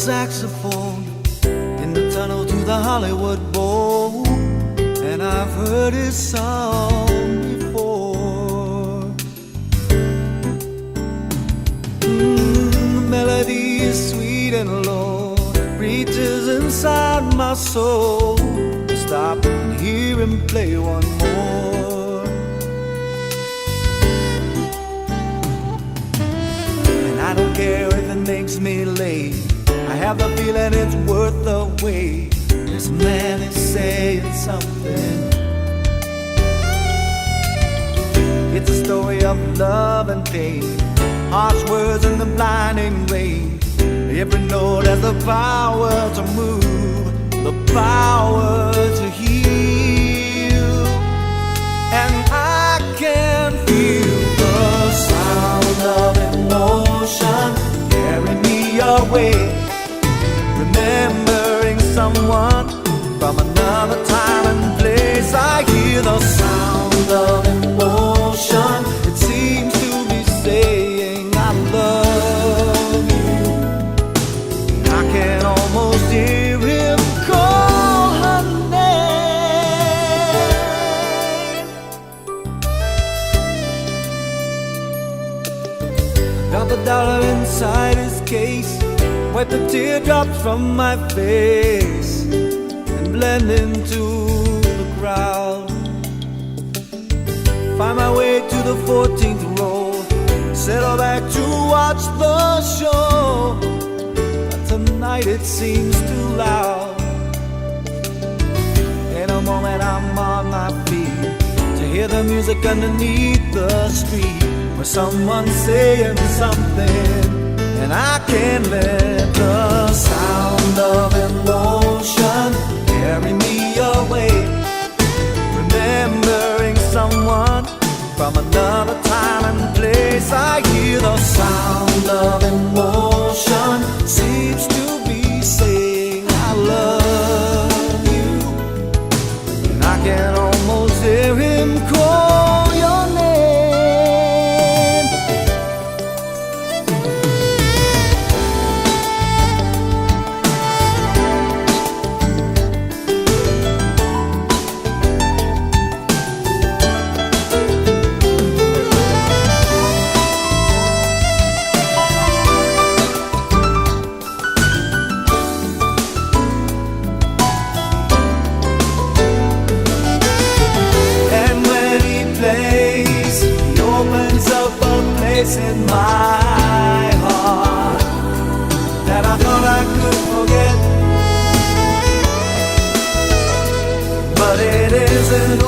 saxophone in the tunnel to the Hollywood Bowl, and I've heard his song before. The melody is sweet and low, reaches inside my soul. Stop and hear him play one more. And I don't care if it makes me late, I have the feeling it's worth the wait. This man is saying something. It's a story of love and pain, harsh words in the blinding rain. Every note has the power to move, the power to heal. And I can feel the sound of emotion carry me away, remembering someone from another time and place. I hear the sound of emotion. It seems to be saying I love you. I can almost hear him call her name. Drop a dollar inside his case, wipe the teardrops from my face, and blend into the crowd. Find my way to the 14th row, settle back to watch the show. But tonight it seems too loud. In a moment I'm on my feet to hear the music underneath the street, where someone's saying something, and I can't let the sound of emotion carry me away, remembering someone from another time and place. I hear the sound of emotion, seems to be saying I love you, and I can almost hear him call your name. In my heart that I thought I could forget, but it isn't